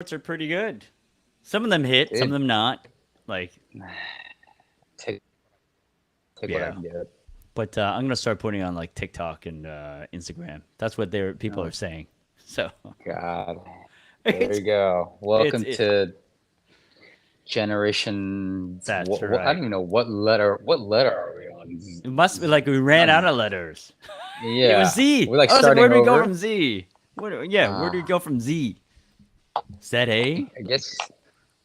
shorts are pretty good. Some of them hit, some of Dude, them not. Like, take take what I yeah. can get. But I'm gonna start putting on like TikTok and Instagram. That's what people are Oh saying. So God. There it's you go. it's Welcome it. to generation. That's I right. don't even know what letter. What letter are we on? It must be like we ran Not. out of letters. It was Yeah, Z. we're like I was like, where starting do we go over. from Z? Yeah, where do we Uh, go from Z? Is that A? I guess.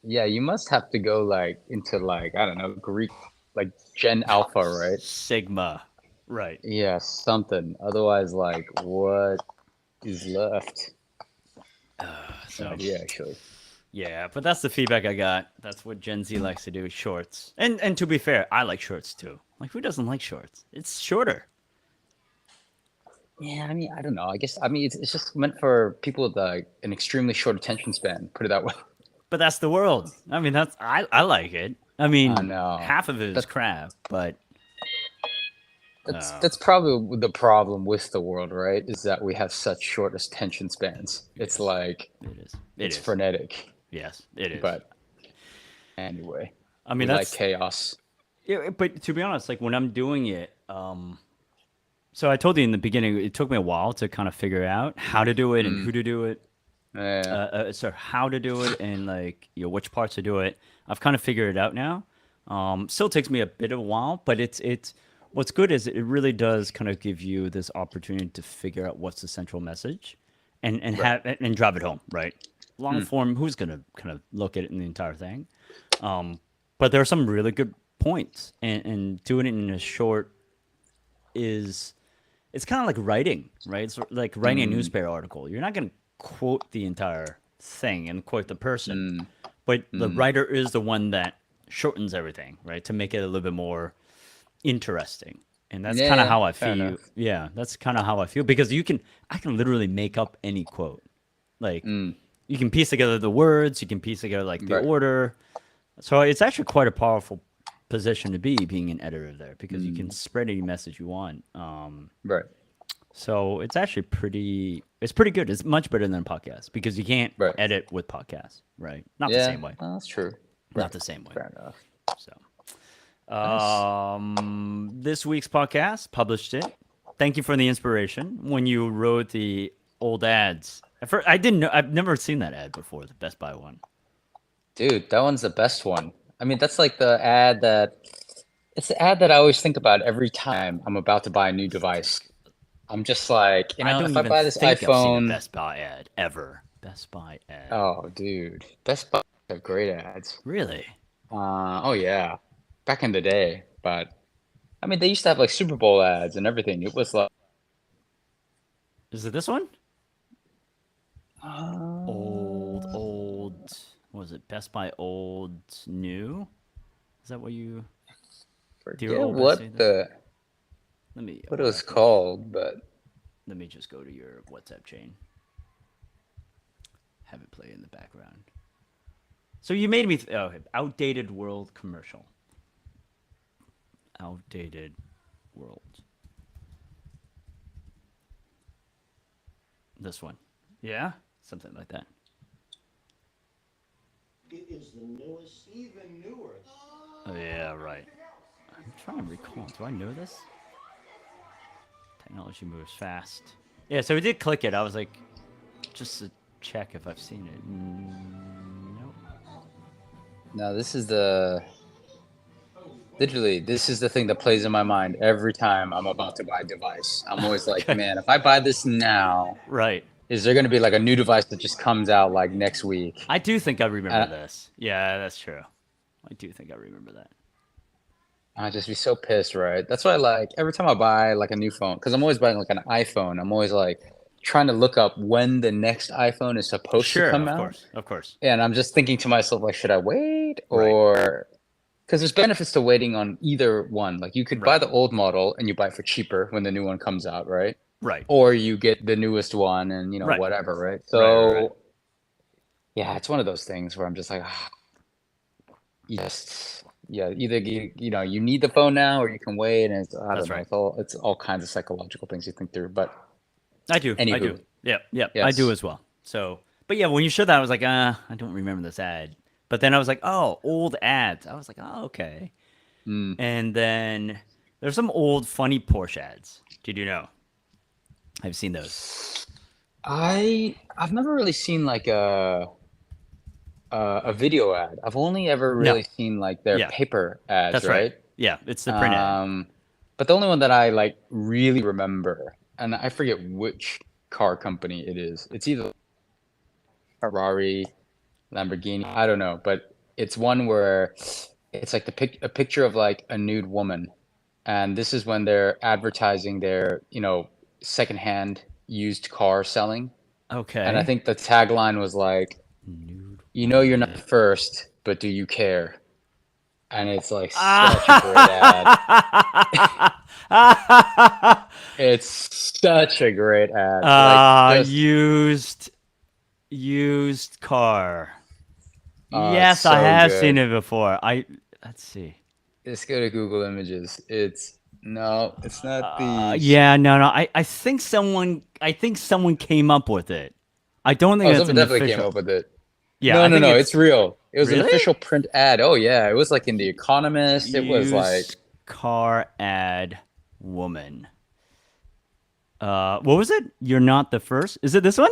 Yeah, you must have to go like into like I don't know Greek, like Gen Alpha, right? Sigma. Right. Yeah, something. Otherwise, like what is left? No So idea actually. yeah, but that's the feedback I got. That's what Gen Z likes to do, shorts. And to be fair, I like shorts too. Like who doesn't like shorts? It's shorter. Yeah, I mean, I don't know. I guess I mean it's just meant for people with like an extremely short attention span. Put it that way. But that's the world. I mean, I like it. I I mean, know. half of it is That crap, but that's probably the problem with the world, right? Is that we have such short attention spans. It's yes, like it is. It it's is. frenetic. Yes, it is. But anyway, I mean, we like that's chaos. yeah, but to be honest, like when I'm doing it, so I told you in the beginning, it took me a while to kind of figure out how to do it and Mm, who to do it. yeah. So how to do it and like which parts to do it. I've kind of figured it out now. Still takes me a bit of a while, but it's what's good is it really does kind of give you this opportunity to figure out what's the central message, and Right. have and drive it home. Right, long Mm, form. Who's gonna kind of look at it in the entire thing? But there are some really good points, and doing it in a short is it's kind of like writing, right? It's like writing a mm, newspaper article. You're not going to quote the entire thing and quote the person, mm, but the mm. writer is the one that shortens everything, right? To make it a little bit more interesting. And that's Yeah, kind of yeah. how I Fair feel. enough. Yeah, that's kind of how I feel because I can literally make up any quote. Like, Mm, you can piece together the words, you can piece together like the right. order. So it's actually quite a powerful position to be being an editor there because you can Mm, spread any message you want. right. So it's pretty good. It's much better than a podcast because you can't Right. edit with podcasts, right? Not the Yeah, same way. that's true. Not Right. the same way. Fair enough. So, Nice. this week's podcast published it. Thank you for the inspiration when you wrote the old ads. At first, I didn't know. I've never seen that ad before. The Best Buy one. Dude, that one's the best one. I mean, that's like the ad that it's the ad that I always think about every time I'm about to buy a new device. I'm just like, I if don't I even buy this think I've seen a iPhone, Best Buy ad ever. Best Buy ad. oh, dude, Best Buy have great ads. Really? Oh yeah, back in the day. But I mean, they used to have like Super Bowl ads and everything. It was like, Is it this one? Old, uh, old. What was it? Best Buy old new? Is that what you? Dear forget old best say what this? the Let me. what it I'll was have to. called, but Let me just go to your WhatsApp chain. Have it play in the background. So you made me. Outdated world commercial. Outdated world. This one. Yeah, something like that. It is the newest, even newer. Oh yeah, right. I'm trying to recall. Do I know this? Technology moves fast. Yeah, so we did click it. I was like, just to check if I've seen it. Nope. no, this is the literally this is the thing that plays in my mind every time I'm about to buy a device. I'm always like, Okay. man, if I buy this now, Right. is there going to be like a new device that just comes out like next week? I do think I remember And this. Yeah, that's true. I do think I remember that. I'd just be so pissed, right? That's why, like, every time I buy like a new phone, because I'm always buying like an iPhone, I'm always like trying to look up when the next iPhone is supposed to Sure, come of out. course, of course. And I'm just thinking to myself, like, should I wait Right, or because there's benefits to waiting on either one. Like, you could buy right, the old model and you buy it for cheaper when the new one comes out, right? right, Or you get the newest one and right, whatever, right? right, right, right. So yeah, it's one of those things where I'm just like, ah, yes, yeah, either you need the phone now or you can wait, and it's I don't That's know, right. it's all kinds of psychological things you think through. But I do. I do. anywho, Yeah, yeah. I do yes, as well. So But yeah, when you showed that, I was like, I don't remember this ad. But then I was like, oh, old ads. I was like, oh, okay. Mm. And then there's some old funny Porsche ads. Did you know? I've seen those. I've never really seen like a video ad. I've only ever No. really seen like their Yeah, paper ads, that's right. right? Yeah, it's the print ad. But the only one that I like really remember, and I forget which car company it is. It's either Ferrari, Lamborghini, I don't know, but it's one where it's like a picture of like a nude woman, and this is when they're advertising their, secondhand used car selling. And I Okay. think the tagline was like, Nude you're not woman. first, but do you care? And it's like such a great ad. It's such a great ad. Like just Used car. it's Yes, I so have seen good. it before. Let's see. Just go to Google Images. It's not these. Yeah, no. I think someone came up with it. I don't think Oh, that's someone an definitely came official. up with it. Yeah, No, I no, think no, it's it's real. It was an really official print ad. Oh yeah, it was like in The Economist. It was like used car ad woman. What was it? You're not the first. Is it this one?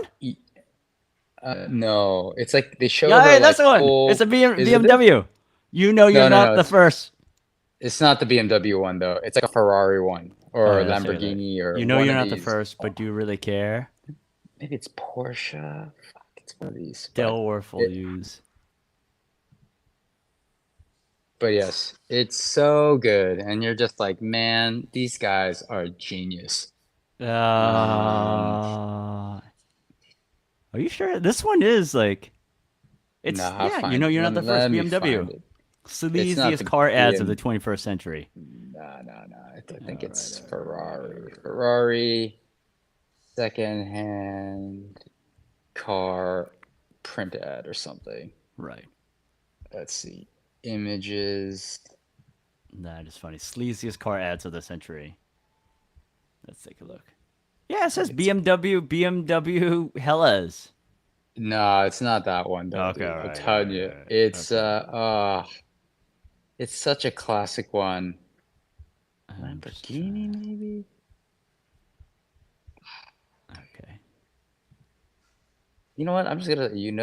no, it's like they show Yeah, her hey, that's like the one. It's a is it this? BMW. You know you're No, no, no, not the first. it's not the BMW one though. It's like a Ferrari one All or right, a let's see that. Lamborghini or You know one you're of not the these. first, but do you really care? Maybe it's Porsche. Fuck, it's one of these. Delwerful use. But yes, it's so good, and you're just like, man, these guys are genius. Um, Are you sure? This one is like, it's, nah, I'll yeah, you know find. you're not the first. Let me BMW. find it. It's not Sleaziest the car ads of the BM. 21st century. Nah, nah, nah. I think All right, it's all right, all right, all Ferrari. right, all right. Ferrari secondhand car print ad or something. Right. Let's see. Images. That is funny. Sleaziest car ads of the century. Let's take a look. Yeah, it says It's BMW Hellas. no, it's not that one though, Okay, dude. all I'm right, all telling right, you. all right. It's Okay. it's such a classic one. I'm just Lamborghini, trying. maybe? Okay. You know what? I'm just gonna, you're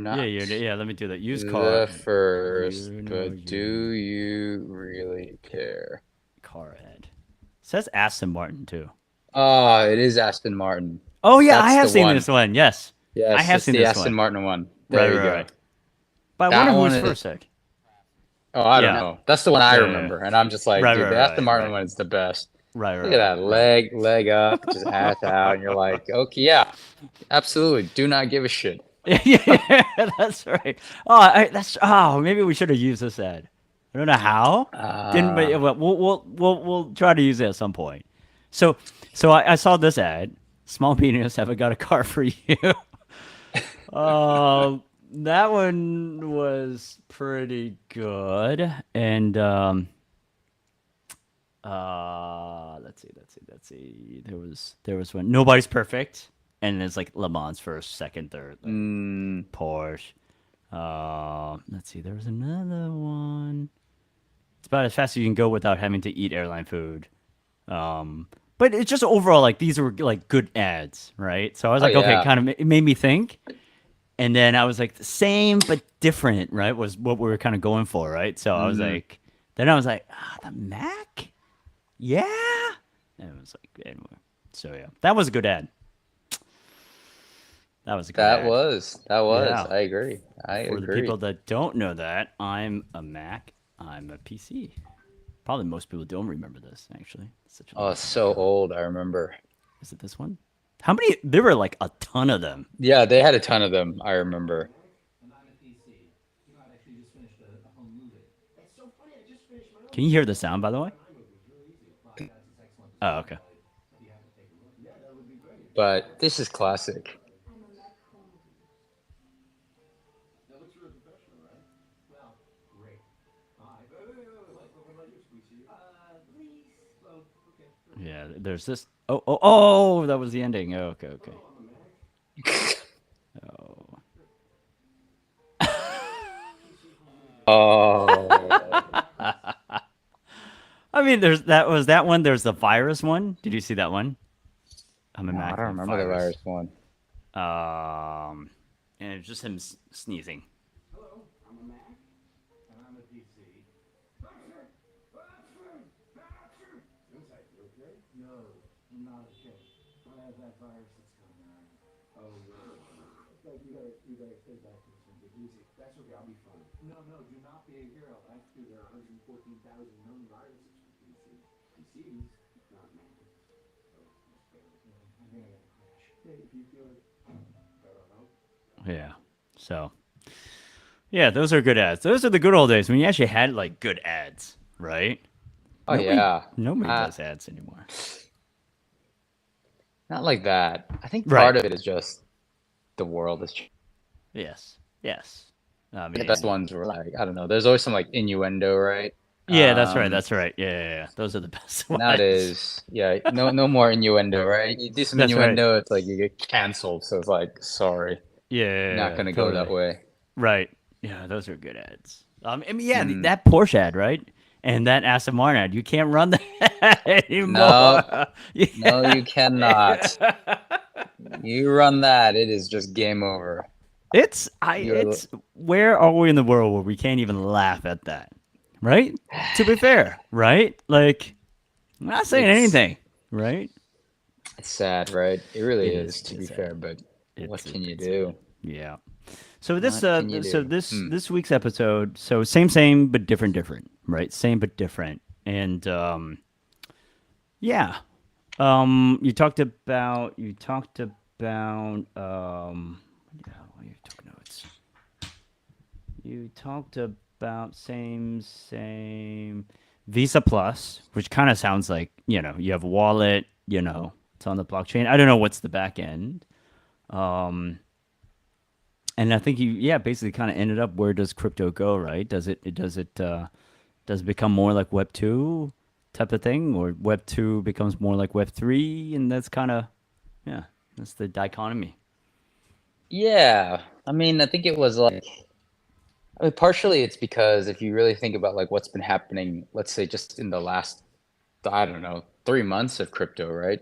Yeah, not yeah. Let me do that. Used car. the first, You know but you do you really care? car ad. It says Aston Martin too. Ah, it is Aston Martin. Oh yeah, I That's have the seen one. this one. Yes, I Yes, have it's seen the this Aston one. Martin one. Right, There you right, go. right. But I That wonder who one was is, first. Like, oh, I don't yeah, know. That's the one I yeah. remember. And I'm just like, Right, dude, the Aston right, right, Martin right, one is the best. right, Look at right, that right. leg up, just ass out, and you're like, okay, yeah, absolutely. Do not give a shit. Yeah, that's right. Maybe we should have used this ad. I don't know how. Didn't but Uh, we'll try to use it at some point. So I saw this ad. Small penis haven't got a car for you. That one was pretty good. And let's see. There was one. Nobody's perfect, and it's like Le Mans first, second, third, like mm, Porsche. Let's see. There was another one. It's about as fast as you can go without having to eat airline food. But it's just overall like these were like good ads, right? So I was oh like, okay, yeah. kind of it made me think. And then I was like, the same but different, right? Was what we were kind of going for, right? So I was Hmm. like, then I was like, the Mac, yeah. And it was like, anyway. So yeah, that was a good ad. That was a good That ad. was. That was. Yeah. I agree. I For the agree. people that don't know that, I'm a Mac. I'm a PC. Probably most people don't remember this. Actually, it's such a Oh, long it's time so ago. old. I remember. Is it this one? How many? There were like a ton of them. Yeah, they had a ton of them. I remember. It's so funny. I just finished my own. Can you hear the sound, by the way? Oh, okay. But this is classic. That looks really professional, right? Well, great. What about you, Squeezy? Please. Oh, okay. Yeah, there's this. Oh, that was the ending. Oh, okay. Oh, Oh, I mean, there's that was that one. There's the virus one. Did you see that one? I'm a no, I Mac don't with remember the virus. virus one. And it's just him sneezing. Hello, I'm a Mac, and I'm a PC. Inside, you okay? No, I'm not okay. I have that virus that's coming around. Oh, really? But you gotta stay back from this one. Get easy. That's okay, I'll be fine. No, no, do not be a hero. Actually, there are 114,000 known viruses for PCs. PCs, not Mac. So, just bear with me. I think I got a crash. Hey, if you feel it, that'll help. Yeah. So yeah, those are good ads. Those are the good old days when you actually had like good ads, right? Oh Nobody yeah. nobody does ads anymore. Not like that. I think Right. part of it is just the world has changed. Yes. Yes. I The best mean, ones were like, I don't know. There's always some like innuendo, right? yeah, that's right. That's right. Yeah, yeah, yeah. Those are the best ones. Nowadays, yeah, no more innuendo, right? You do some That's right. innuendo, it's like you get canceled. So it's like, sorry, Yeah, yeah, not yeah, gonna go that totally. way. Right. Yeah, those are good ads. I mean, yeah, Mm, that Porsche ad, right? And that Aston Martin ad, you can't run that no, anymore. no, you cannot. Yeah. You run that, it is just game over. You're It's where are we in the world where we can't even laugh at that? Right? To be fair, right? Like I'm not saying it's anything, right? it's sad, right? It really It is, is to it's be sad. fair, but It's what a can you bit sad. do? Yeah. So What can you do? this week's episode, so same but different, right? Same but different. And yeah. Yeah, what you took notes. You talked about same Visa Plus, which kind of sounds like, you have a wallet, it's on the blockchain. I don't know what's the back end. Um, and I think yeah, basically kind of ended up where does crypto go, right? Does it become more like Web 2 type of thing, or Web 2 becomes more like Web 3, and that's kind of yeah, that's the dichotomy. Yeah, I mean, I think it was like, I mean, partially it's because if you really think about like what's been happening, let's say just in the last, I don't know, 3 months of crypto, right?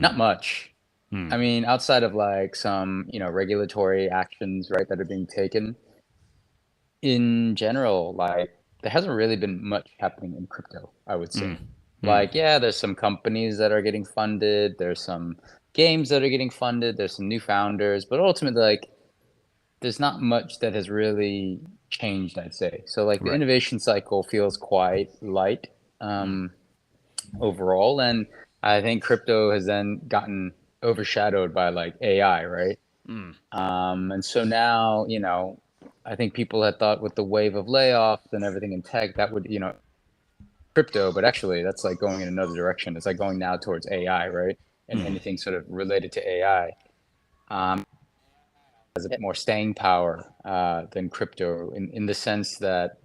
Not Mm. much. I Mm. mean, outside of like some, regulatory actions, right, that are being taken in general, like there hasn't really been much happening in crypto, I would say. Mm. Mm. Like, yeah, there's some companies that are getting funded, there's some games that are getting funded, there's some new founders, but ultimately, like, there's not much that has really changed, I'd say. So, like, the Right. innovation cycle feels quite light Mm. um, overall, and I think crypto has then gotten overshadowed by like AI, right? Mm. And so now, I think people had thought with the wave of layoffs and everything in tech that would, crypto, but actually that's like going in another direction. It's like going now towards AI, right? And Mm. anything sort of related to AI has a bit more staying power than crypto in the sense that,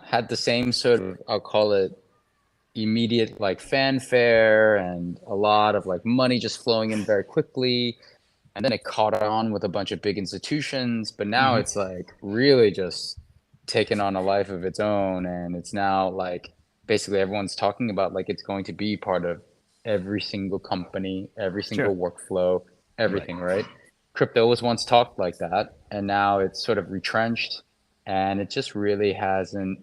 had the same sort of, I'll call it immediate like fanfare and a lot of like money just flowing in very quickly. And then it caught on with a bunch of big institutions, but now Mm-hmm. it's like really just taken on a life of its own. And it's now like basically everyone's talking about like it's going to be part of every single company, every Sure. single workflow, Right. everything, right? Crypto was once talked like that, and now it's sort of retrenched, and it just really hasn't,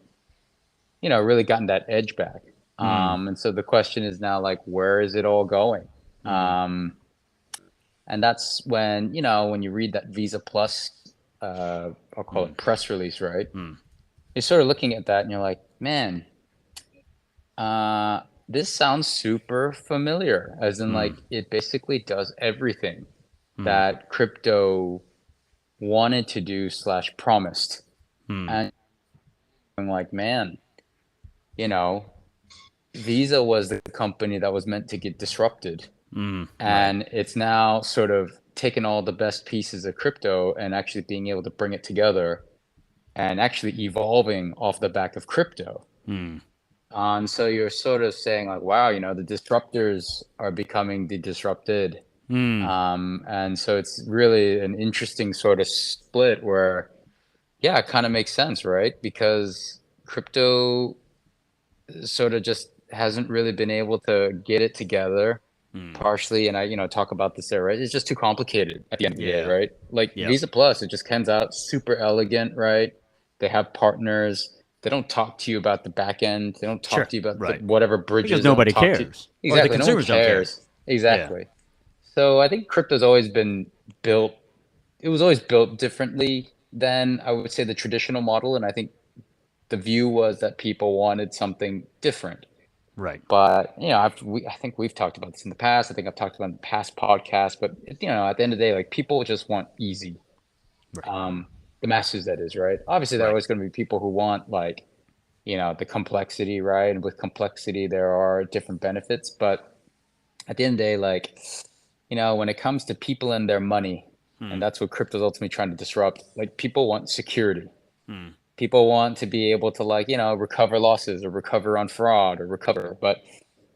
really gotten that edge back. Mm. And so the question is now like, where is it all going? Mm. Um, and that's when, when you read that Visa Plus, I'll call Mm. it press release, right? Mm. You're sort of looking at that and you're like, man, this sounds super familiar, as in Mm. like it basically does everything Mm. that crypto wanted to do slash promised. Mm. And I'm like, man, you know, Visa was the company that was meant to get disrupted. Mm. Right. And it's now sort of taken all the best pieces of crypto and actually being able to bring it together and actually evolving off the back of crypto. Mm. And so you're sort of saying like, wow, the disruptors are becoming the disrupted. Mm. And so it's really an interesting sort of split where, Yeah, it kind of makes sense, right? Because crypto sort of just hasn't really been able to get it together Mm. partially. And I, talk about this there, right? It's just too complicated at the end of the day, Yeah. right? Like Yep. Visa Plus, it just comes out super elegant, right? They have partners. They don't talk to you about the back end. They don't talk Sure. to you about Right. whatever Because bridges. They don't nobody talk to cares, or the exactly. No one consumers don't care. cares. Yeah. Exactly. So I think crypto's always been built. It was always built differently than I would say the traditional model, and I think the view was that people wanted something different. Right. But I think we've talked about this in the past. I think I've talked about it in the past podcasts. But at the end of the day, like people just want easy. Right. Um, the masses, that is, right? Obviously, there are Right. always going to be people who want like the complexity, right? And with complexity, there are different benefits. But at the end of the day, like when it comes to people and their money, Hmm. and that's what crypto's ultimately trying to disrupt. Like people want security. Hmm. People want to be able to like recover losses or recover on fraud or recover, but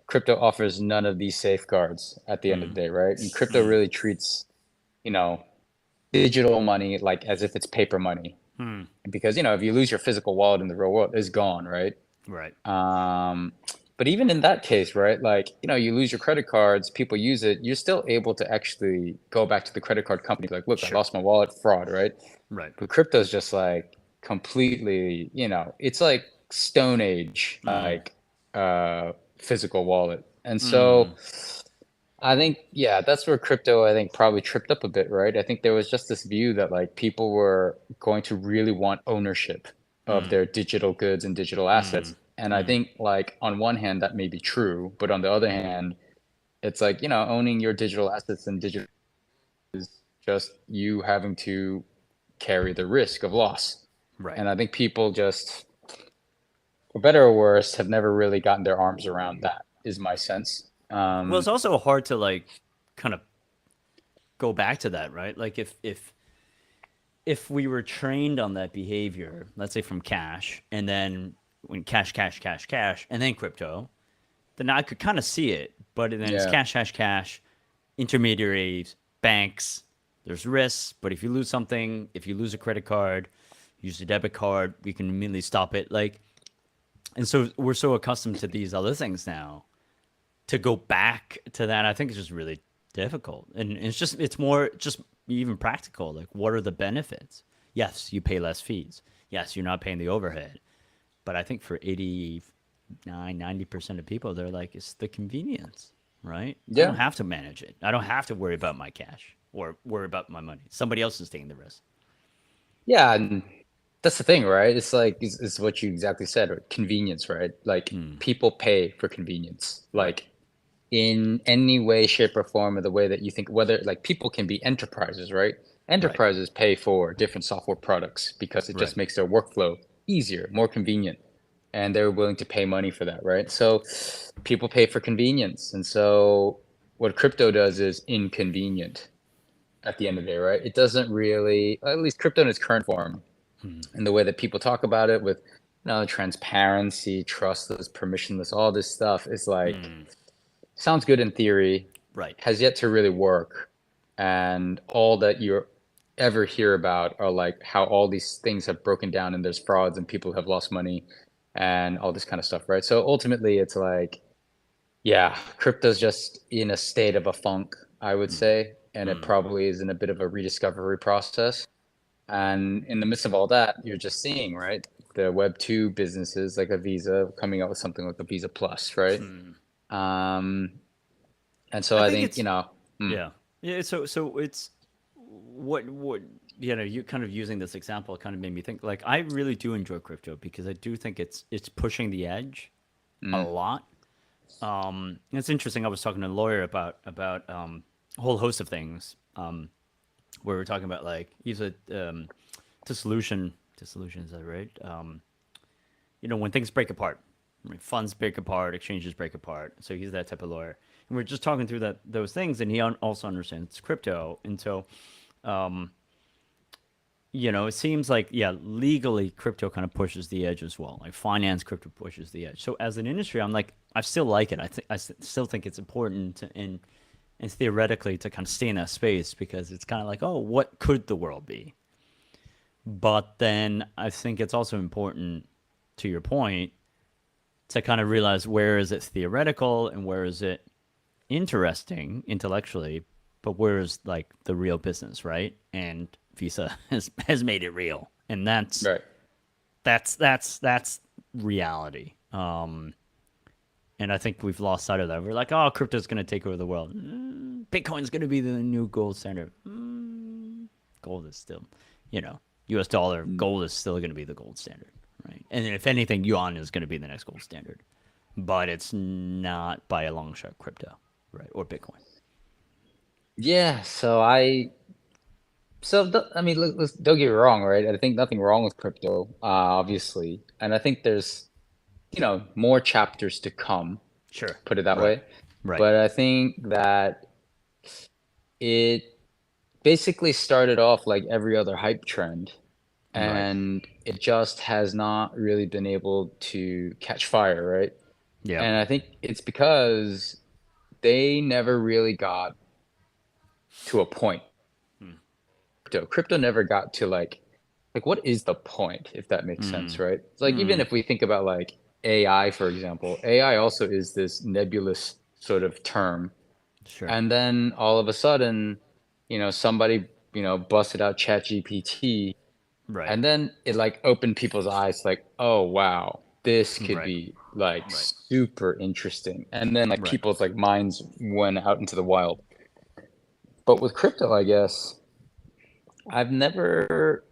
crypto offers none of these safeguards at the end of Hmm. the day, right? And crypto Hmm. really treats you know digital money like as if it's paper money, Hmm. because if you lose your physical wallet in the real world, it's gone, right? Right. um but even in that case, right, like you lose your credit cards, people use it, you're still able to actually go back to the credit card company, like, look, I Sure. lost my wallet, fraud, right? Right. But crypto's just like completely, it's like Stone Age, Hmm. like physical wallet. And Hmm. so I think, yeah, that's where crypto, I think, probably tripped up a bit, right? I think there was just this view that like people were going to really want ownership of Hmm. their digital goods and digital Hmm. assets. And I Hmm. think like on one hand that may be true, but on the other hand, it's like, owning your digital assets and digital is just you having to carry the risk of loss. Right. And I think people just, for better or worse, have never really gotten their arms around that, is my sense. Well, it's also hard to like kind of go back to that, right? Like if we were trained on that behavior, let's say from cash, and then when cash, cash, cash, cash, and then crypto, then I could kind of see it. But then it's Yeah. cash, cash, cash, intermediaries, banks. There's risks, but if you lose something, if you lose a credit card, use a debit card, we can immediately stop it. Like, and so we're so accustomed to these other things now. To go back to that, I think it's just really difficult, and it's more just even practical. Like, what are the benefits? Yes, you pay less fees. Yes, you're not paying the overhead. But I think for 89, 90% of people, they're like, it's the convenience, right? I don't Yeah. have to manage it. I don't have to worry about my cash or worry about my money. Somebody else is taking the risk. Yeah. And that's the thing, right? It's like, it's what you exactly said, right? Convenience, right? Like Hmm. people pay for convenience. Right. Like in any way, shape, or form, of the way that you think, whether like people can be enterprises, right? Right. Enterprises pay for different software products because it Right. just makes their workflow easier, more convenient, and they're willing to pay money for that, right? So people pay for convenience. And so what crypto does is inconvenient at the end of the day, right? It doesn't really, at least crypto in its current form, Hmm. and the way that people talk about it with transparency, trustless, permissionless, all this stuff is like Hmm. sounds good in theory, Right. has yet to really work. And all that you ever hear about are like how all these things have broken down and there's frauds and people have lost money and all this kind of stuff, right? So ultimately, it's like, yeah, crypto's just in a state of a funk, I would Hmm. say, and it Hmm. probably is in a bit of a rediscovery process. And in the midst of all that, you're just seeing, right, the Web2 businesses like a Visa coming out with something like a Visa Plus, right? Hmm. Um, and so I I think think, it's yeah, yeah. So it's what you kind of using this example kind of made me think. Like, I really do enjoy crypto because I do think it's pushing the edge a mm, lot. It's interesting. I was talking to a lawyer about a whole host of things. Where we're talking about like he's a dissolution is that right? When things break apart, right? Funds break apart, exchanges break apart. So he's that type of lawyer, and we're just talking through those things, and he also understands crypto, and so it seems like yeah, legally crypto kind of pushes the edge as well. Like finance, crypto pushes the edge. So as an industry, I'm like, I still like it. Still think it's important and theoretically to kind of stay in that space because it's kind of like, oh, what could the world be? But then I think it's also important, to your point, to kind of realize where is it theoretical and where is it interesting intellectually, but where is like the real business, right? And Visa has made it real, and Right. that's reality. And I think we've lost sight of that. We're like, oh, crypto's going to take over the world. Bitcoin's going to be the new gold standard. Gold is still, you know, U.S. dollar, gold is still going to be the gold standard, right? And if anything, yuan is going to be the next gold standard, but it's not by a long shot crypto, right? Or Bitcoin. Yeah. I mean, don't get me wrong, right? I think nothing wrong with crypto, obviously, and I think there's more chapters to come. Sure. Put it that Right. way. Right. But I think that it basically started off like every other hype trend, Right. and it just has not really been able to catch fire, right? Yep. And I think it's because they never really got to a point. Crypto never got to like what is the point, if that makes sense, right? It's like even if we think about like AI, for example, AI also is this nebulous sort of term. Sure. And then all of a sudden, somebody, busted out ChatGPT, Right. and then it like opened people's eyes like, oh wow, this could Right. be like Right. super interesting. And then like Right. people's like minds went out into the wild. But with crypto, I guess I've never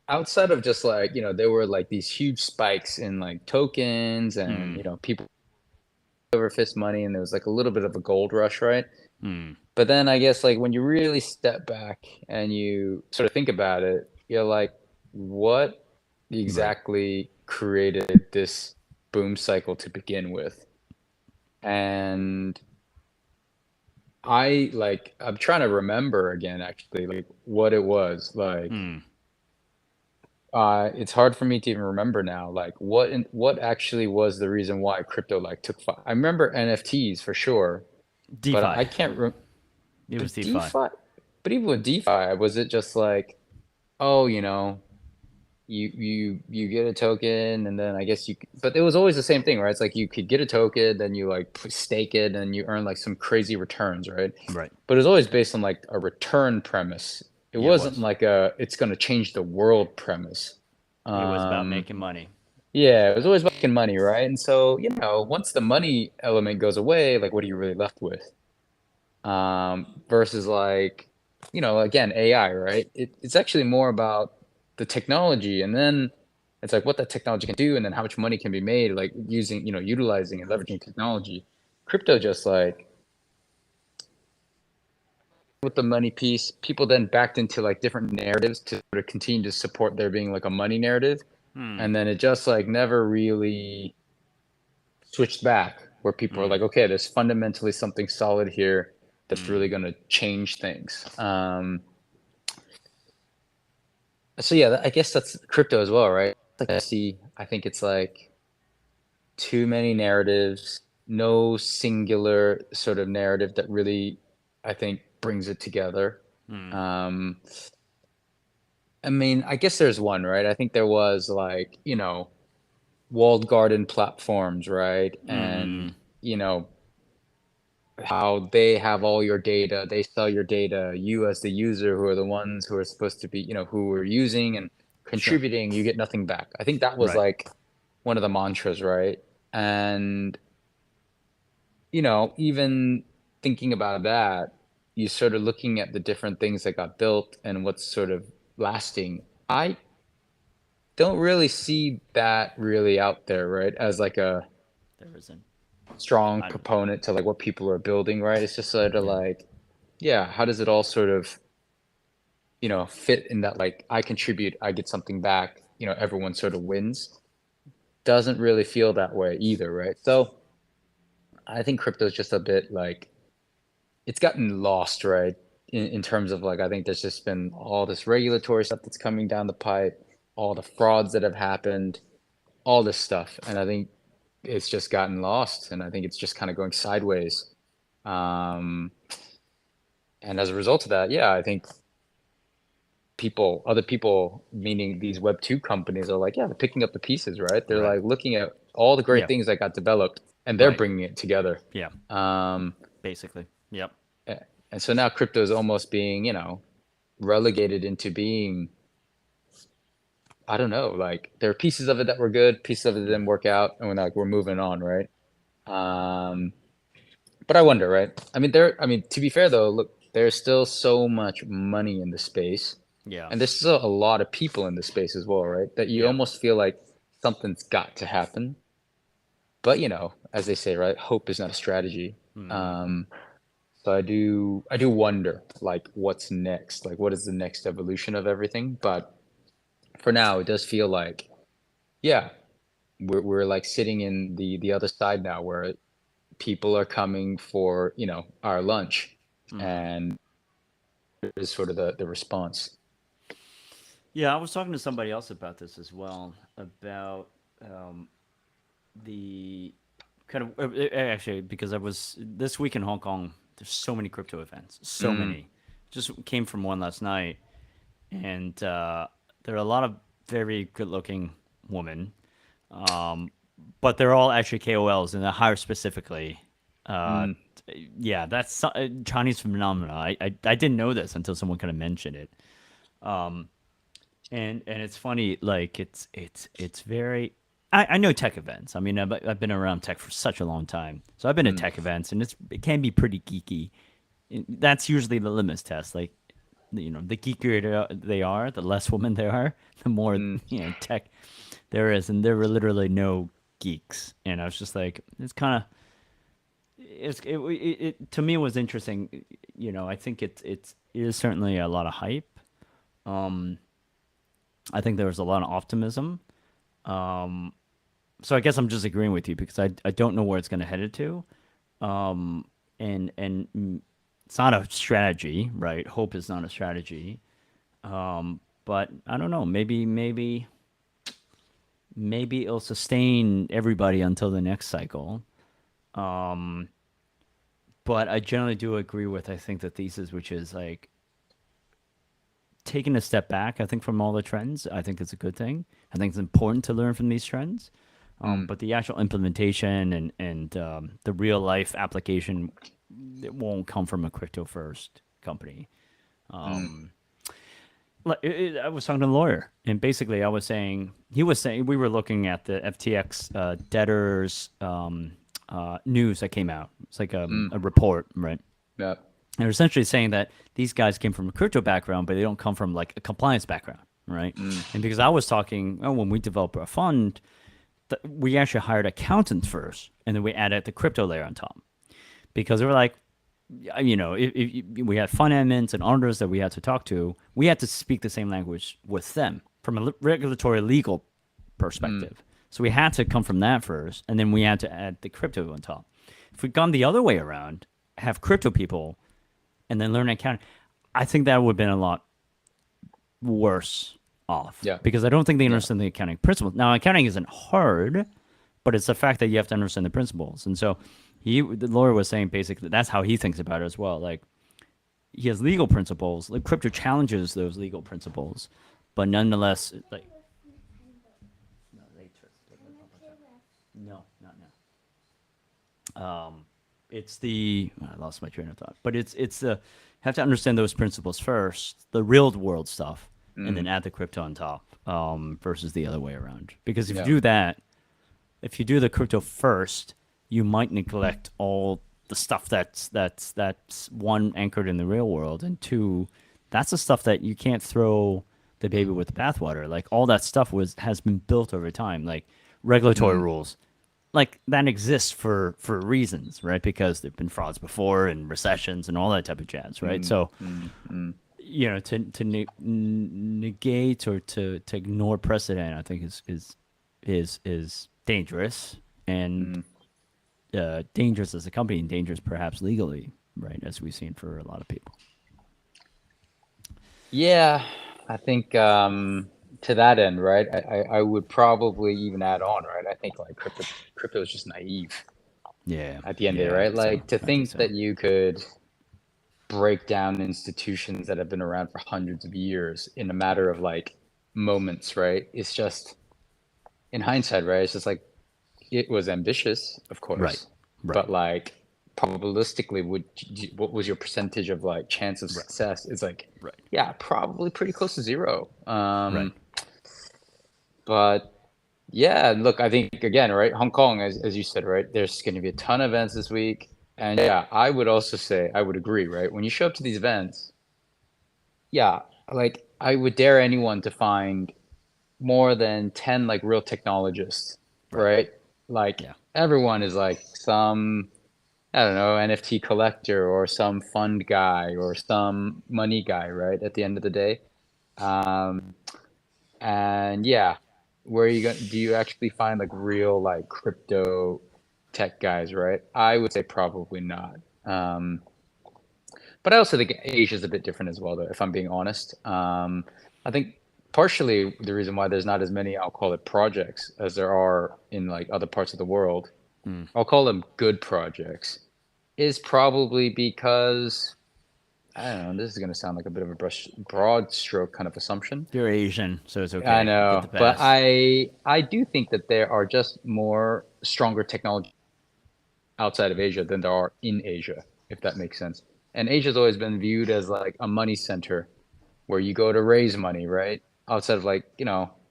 outside of just like, there were like these huge spikes in like tokens and, people over fist money, and there was like a little bit of a gold rush, right? But then I guess like when you really step back and you sort of think about it, you're like, what Right. exactly created this boom cycle to begin with? And I'm trying to remember again, actually, like what it was like. It's hard for me to even remember now, like what actually was the reason why crypto like took. I remember NFTs for sure, but DeFi. I can't. It was But DeFi. but even with DeFi, was it just like, oh, you get a token, and then I guess but it was always the same thing, right? It's like you could get a token, then you like stake it, and you earn like some crazy returns, right? Right. But it was always based on like a return premise. It Yeah, it wasn't was. like it's going to change the world premise. It was about Um, making money. yeah, it was always making money, right? And so, once the money element goes away, like what are you really left with? Versus like, again, AI, right? It's actually more about the technology, and then it's like what that technology can do, and then how much money can be made, like using, utilizing and leveraging technology. Crypto just like with the money piece, people then backed into like different narratives to sort of continue to support there being like a money narrative, and then it just like never really switched back where people are like, okay, there's fundamentally something solid here that's really going to change things. So yeah, I guess that's crypto as well, right? Like I think it's like too many narratives, no singular sort of narrative that really, I think, brings it together. Um, I mean, I guess there's one, right? I think there was like, walled garden platforms, right? And, you know, how they have all your data, they sell your data, you as the user who are the ones who are supposed to be, who are using and Sure. contributing, you get nothing back. I think that was Right. like one of the mantras, right? And, even thinking about that, you sort of looking at the different things that got built and what's sort of lasting. I don't really see that really out there, right? As like a There isn't. strong I, component to like what people are building, right? It's just sort of yeah. like, yeah, how does it all sort of, fit in that like I contribute, I get something back, everyone sort of wins. Doesn't really feel that way either, right? So I think crypto is just a bit like it's gotten lost, right? In terms of like I think there's just been all this regulatory stuff that's coming down the pipe, all the frauds that have happened, all this stuff. And I think it's just gotten lost, and I think it's just kind of going sideways. Um, and as a result of that, yeah, I think other people, meaning these Web2 companies, are like, yeah, they're picking up the pieces, right? They're Right. like looking at all the great Yeah. things that got developed, and they're Right. bringing it together. Yeah. Um, Basically. Yep. and so now crypto is almost being, relegated into being, I don't know, like there are pieces of it that were good, pieces of it that didn't work out, and we're moving on, right? Um, but I wonder, right? I mean, to be fair though, look, there's still so much money in the space, Yeah. and there's still a lot of people in the space as well, right? That you Yeah. almost feel like something's got to happen. But as they say, right, hope is not a strategy. Mm. Um, so I do wonder, like, what's next? Like, what is the next evolution of everything? But for now, it does feel like, yeah, we're like sitting in the other side now, where people are coming for our lunch, Mm. and is sort of the response. Yeah, I was talking to somebody else about this as well, about um, the kind of actually, because I was this week in Hong Kong. There's so many crypto events, so Mm, many. Just came from one last night, and there are a lot of very good-looking women, um, but they're all actually KOLs, and they're hired specifically. Uh, mm, yeah, that's Chinese phenomena. I didn't know this until someone kind of mentioned it. And it's funny, like it's very. I know tech events. I mean, I've been around tech for such a long time, so I've been at mm, tech events, and it can be pretty geeky. That's usually the litmus test. Like, the geekier they are, the less women there are, the more mm. tech there is, and there were literally no geeks. And I was just like, it's kind of it to me it was interesting. I think it is certainly a lot of hype. Um, I think there was a lot of optimism. So I guess I'm just agreeing with you because I don't know where it's going to head it to. And it's not a strategy, right? Hope is not a strategy. But I don't know. Maybe it'll sustain everybody until the next cycle. But I generally do agree with I think the thesis, which is like taking a step back. I think from all the trends, I think it's a good thing. I think it's important to learn from these trends. Mm, But the actual implementation and the real life application, it won't come from a crypto first company. mm, I was talking to a lawyer, and basically, he was saying we were looking at the FTX debtors news that came out. It's like mm. a report, right? Yeah. And they're essentially saying that these guys came from a crypto background, but they don't come from like a compliance background, right? Mm, And because I was talking, when we developed our fund, we actually hired accountants first, and then we added the crypto layer on top because they were like, if we had fund admins and auditors that we had to talk to, we had to speak the same language with them from a regulatory legal mm, perspective. So we had to come from that first, and then we had to add the crypto on top. If we'd gone the other way around, have crypto people and then learn accounting, I think that would have been a lot worse off yeah. because I don't think they Yeah. understand the accounting principles. Now, accounting isn't hard, but it's the fact that you have to understand the principles. And so the lawyer was saying basically that's how he thinks about it as well. Like he has legal principles, like crypto challenges those legal principles, but nonetheless, like no, later. No, not now. It's the I lost my train of thought, but it's the have to understand those principles first, the real world stuff, and Mm, then add the crypto on top, versus the other way around. Because if you yeah. do that, if you do the crypto first, you might neglect all the stuff that's one anchored in the real world, and two, that's the stuff that you can't throw the baby with the bathwater. Like all that stuff has been built over time, like regulatory Mm, rules, like that exists for reasons, right? Because there've been frauds before and recessions and all that type of jazz, right? mm, So mm, mm, to negate or to ignore precedent, I think is dangerous and mm. dangerous as a company and dangerous perhaps legally, right? As we've seen for a lot of people. Yeah, I think to that end, right? I would probably even add on, right? I think like crypto is just naive Yeah, at the end of the day, yeah, I right? think so. Like to I think think so. that you could break down institutions that have been around for hundreds of years in a matter of like moments, right? It's just in hindsight, right? It's just like it was ambitious, of Right. course, Right. but like probabilistically, what was your percentage of like chance of Right. success? It's like, Right. yeah, probably pretty close to zero. Right. But yeah, look, I think again, right, Hong Kong, as you said, right, there's going to be a ton of events this week, and yeah, I would also say I would agree, right, when you show up to these events, yeah, like I would dare anyone to find more than 10 like real technologists, Right. right? Like Yeah. everyone is like some, I don't know, NFT collector or some fund guy or some money guy, right? At the end of the day. Um, and yeah, where are you going, do you actually find like real like crypto tech guys, right? I would say probably not. Um, but I also think Asia is a bit different as well, though, if I'm being honest. I think partially the reason why there's not as many, I'll call it projects, as there are in like other parts of the world, Mm. I'll call them good projects, is probably because, I don't know, this is going to sound like a bit of a broad stroke kind of assumption. You're Asian, so it's I okay. You get the know, but pass. I do think that there are just more stronger technology outside of Asia than there are in Asia, if that makes sense. And Asia's always been viewed as like a money center where you go to raise money, right? Outside of like,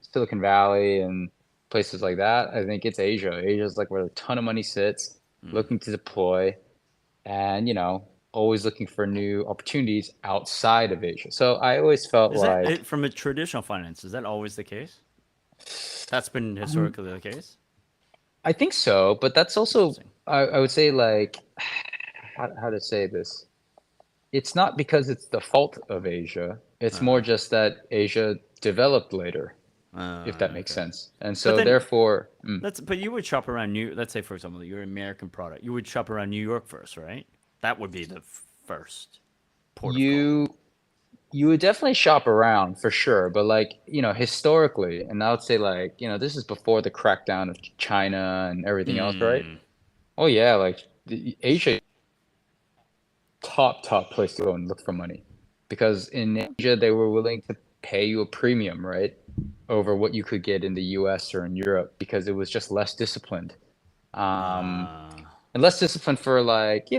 Silicon Valley and places like that, I think it's Asia. Asia's like where a ton of money sits, Mm. looking to deploy and, always looking for new opportunities outside of Asia. So I always felt Is that like, it from a traditional finance? Is that always the case? That's been um, historically the case. I think so, but that's also, Interesting. I would say like, how to say this? It's not because it's the fault of Asia. It's more Uh, just that Asia developed later, if that makes okay. sense. And But so then therefore, but you would shop around New. Let's say for example, you're an American product. You would shop around New York first, right? That would be the first port of call. you you would definitely shop around for sure, but like, historically, and I would say like, this is before the crackdown of China and everything else, right? Mm. Oh yeah, like Asia, top place to go and look for money. Because in Asia they were willing to pay you a premium, right? Over what you could get in the US or in Europe because it was just less disciplined. Um, Uh, and less discipline for like,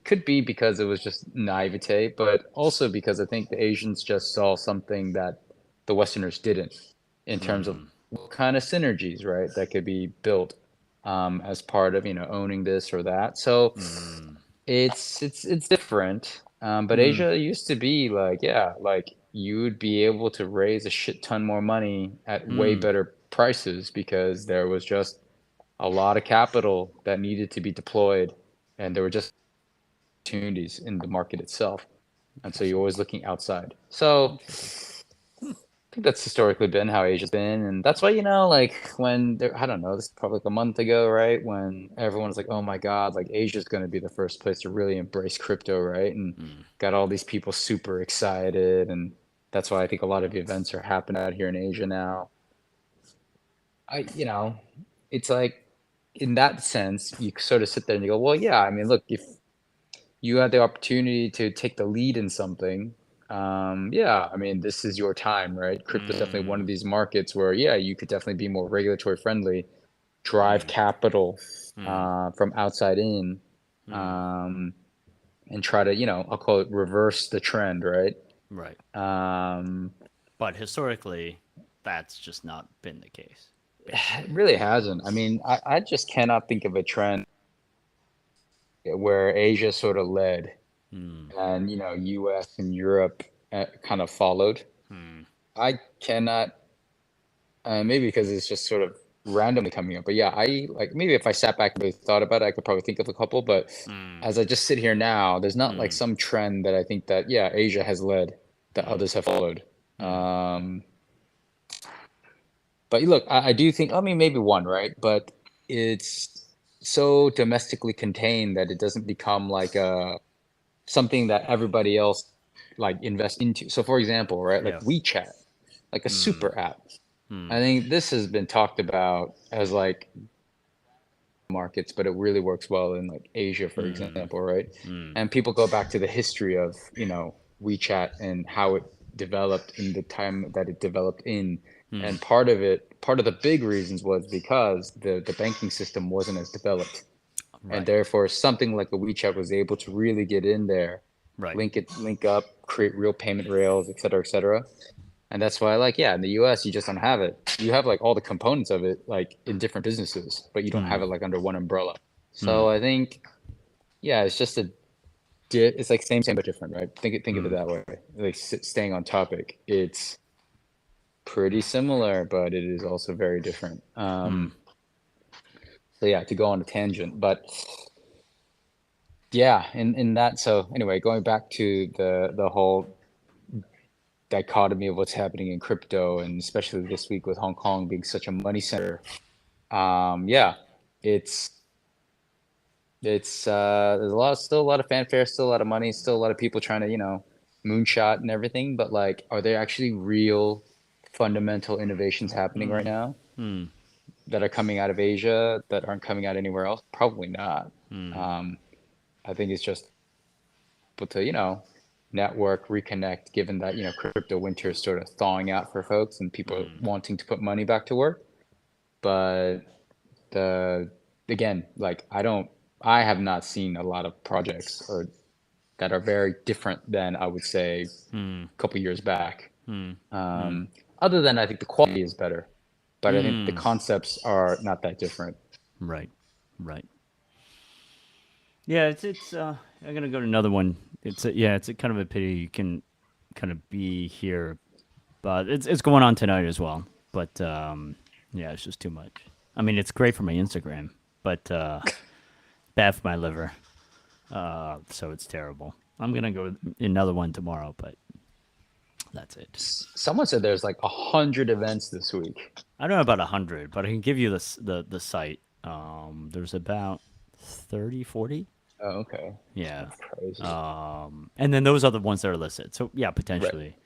could be because it was just naivete, but also because I think the Asians just saw something that the Westerners didn't in terms of mm, what kind of synergies, right, that could be built as part of, owning this or that. So mm, it's different. But mm, Asia used to be like, yeah, like you would be able to raise a shit ton more money at way mm. better prices because there was just a lot of capital that needed to be deployed, and there were just opportunities in the market itself. And so you're Interesting. always looking outside. So Interesting. I think that's historically been how Asia's been. And that's why, like when there, I don't know, this is probably like a month ago, right? When everyone's like, oh my God, like Asia's going to be the first place to really embrace crypto, right? And Mm. got all these people super excited. And that's why I think a lot of events are happening out here in Asia now. I, it's like in that sense, you sort of sit there and you go, well, yeah, I mean, look, if you had the opportunity to take the lead in something, yeah, I mean, this is your time, right? Crypto is definitely one of Mm. these markets where, yeah, you could definitely be more regulatory friendly, drive Mm. capital Mm. from outside in, Mm. um, and try to, I'll call it reverse the trend, right? Right. Um, But historically, that's just not been the case, it basically. really hasn't. I mean, I just cannot think of a trend where Asia sort of led Mm. and US and Europe kind of followed. Mm. I cannot, maybe because it's just sort of randomly coming up. But yeah, I like maybe if I sat back and really thought about it, I could probably think of a couple. But Mm. as I just sit here now, there's not like Mm. some trend that I think that yeah, Asia has led that Mm. others have followed. Mm. Um, but look, I do think, I mean, maybe one, right? But it's so domestically contained that it doesn't become like a something that everybody else like invests into. So for example, right, like Yeah. WeChat, like a Mm. super app. I Mm. think this has been talked about as like markets, but it really works well in like Asia, for example, right? And people go back to the history of, WeChat and how it developed in the time that it developed in. And part of the big reasons was because the banking system wasn't as developed. And Right. therefore something like a WeChat was able to really get in there, Right. link up, create real payment rails, et cetera, et cetera. And that's why, like, yeah, in the US, you just don't have it. You have like all the components of it, like in different businesses, but you don't have it like under one umbrella. So I think, yeah, it's just it's like same but different, right? Think of it that way. Like staying on topic, it's pretty similar, but it is also very different. So yeah, to go on a tangent, but yeah, in that. So anyway, going back to the whole dichotomy of what's happening in crypto, and especially this week with Hong Kong being such a money center. Yeah, it's there's still a lot of fanfare, still a lot of money, still a lot of people trying to moonshot and everything. But like, are there actually real fundamental innovations happening right now that are coming out of Asia that aren't coming out anywhere else? Probably not. I think it's just able to network, reconnect, given that crypto winter is sort of thawing out for folks and people wanting to put money back to work. But the again, like I have not seen a lot of projects or that are very different than I would say a couple years back. Other than I think the quality is better, but I think the concepts are not that different. Right. Right. Yeah, it's I'm gonna go to another one. It's a kind of a pity you can kind of be here, but it's going on tonight as well. But yeah, it's just too much. I mean, it's great for my Instagram, but bad for my liver. So it's terrible. I'm gonna go another one tomorrow, but that's it. Someone said there's like 100 events this week. I don't know about 100, but I can give you the site. There's about 30, 40. Oh, okay. Yeah. That's crazy. And then those are the ones that are listed. So yeah, Right. potentially.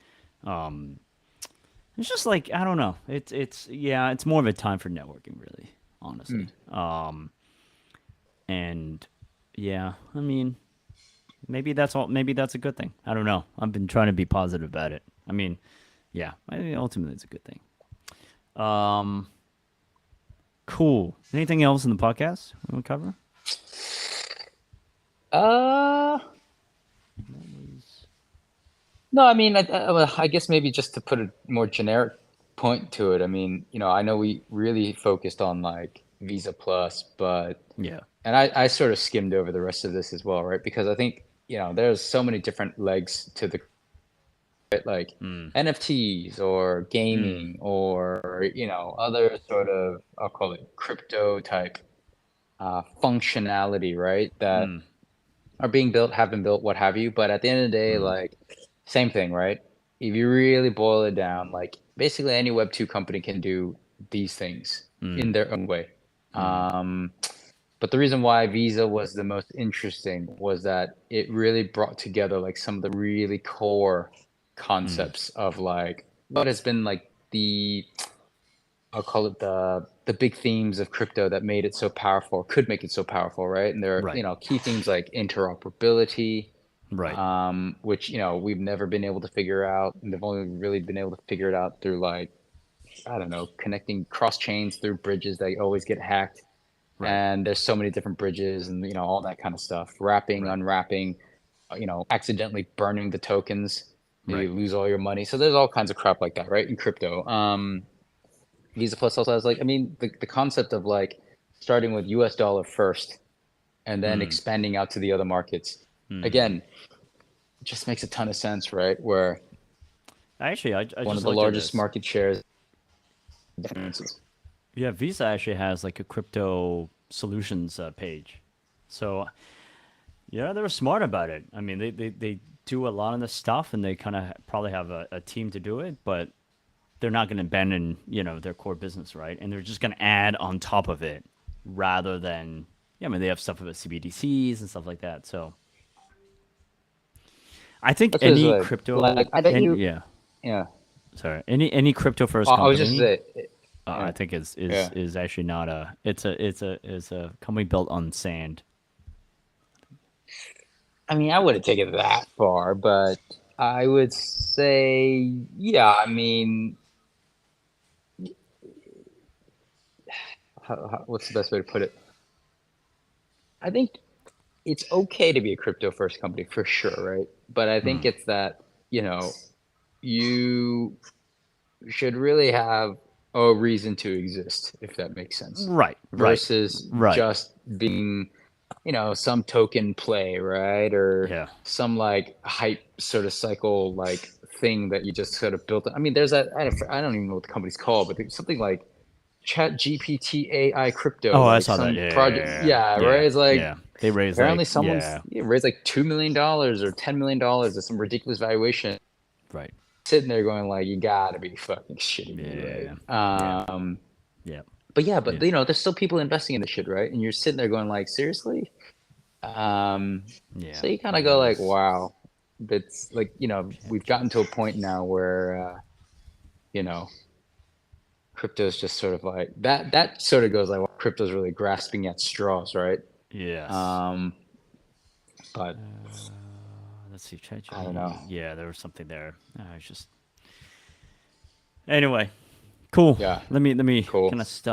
It's just like I don't know. It's more of a time for networking, really, honestly. And yeah, I mean, maybe that's all. Maybe that's a good thing. I don't know. I've been trying to be positive about it. I mean, yeah, I mean, ultimately it's a good thing. Um, cool. Anything else in the podcast we want to cover? Uh, no, I mean, well, I guess maybe just to put a more generic point to it. I mean, I know we really focused on like Visa Plus, but Yeah. and I sort of skimmed over the rest of this as well, right? Because I think, there's so many different legs to the like NFTs or gaming or, other sort of, I'll call it crypto type functionality, right? That are being built, have been built, what have you. But at the end of the day, like same thing, right? If you really boil it down, like basically any Web2 company can do these things in their own way. But the reason why Visa was the most interesting was that it really brought together like some of the really core concepts of like what has been like I'll call it the big themes of crypto that made it so powerful, could make it so powerful, right? And there are, Right. key themes like interoperability, Right. which, we've never been able to figure out. And they've only really been able to figure it out through like, I don't know, connecting cross chains through bridges that always get hacked. Right. And there's so many different bridges and, all that kind of stuff, wrapping, Right. unwrapping, accidentally burning the tokens. You Right. lose all your money. So there's all kinds of crap like that, right? In crypto. Visa Plus also has like, I mean, the concept of like starting with US dollar first and then expanding out to the other markets. Again, it just makes a ton of sense, right? Where Actually, I one of just the looked at largest this. market shares. Differences. Yeah, Visa actually has like a crypto solutions page. So yeah, they were smart about it. I mean, they do a lot of this stuff, and they kind of probably have a team to do it, but they're not going to abandon their core business, right? And they're just going to add on top of it rather than I mean they have stuff about CBDCs and stuff like that. So I think That's what it's any like. crypto Like I bet and you, yeah, yeah. sorry, any crypto first I was just company. say, I think Yeah. is actually not a. It's a company built on sand. I mean, I wouldn't take it that far, but I would say, yeah. I mean, what's the best way to put it? I think it's okay to be a crypto first company for sure, right? But I think it's that, you know, you should really have a reason to exist, if that makes sense, Right, right, versus right. just being, you know, some token play, right? Or Yeah. some like hype sort of cycle like thing that you just sort of built. I mean, there's that, I don't even know what the company's called, but there's something like Chat GPT AI crypto, Oh, I like saw that. some Yeah, project. yeah, Yeah, yeah, right. It's like yeah. They raised like apparently someone's yeah, raised like $2 million or $10 million or some ridiculous valuation. right. Sitting there going like, you gotta be fucking shitting me, Yeah, yeah, right? yeah, But yeah, yeah. but you know, there's still people investing in this shit, right? And you're sitting there going like, seriously? Yeah, So you kind of it go like, was. wow, that's like, you know, we've gotten to a point now where, you know, crypto's just sort of like that sort of goes like, well, crypto's really grasping at straws, right? Yes. Um, but Let's see. I don't know. Yeah, there was something there. I was just. Anyway, cool. Yeah, Let me cool. kind of stop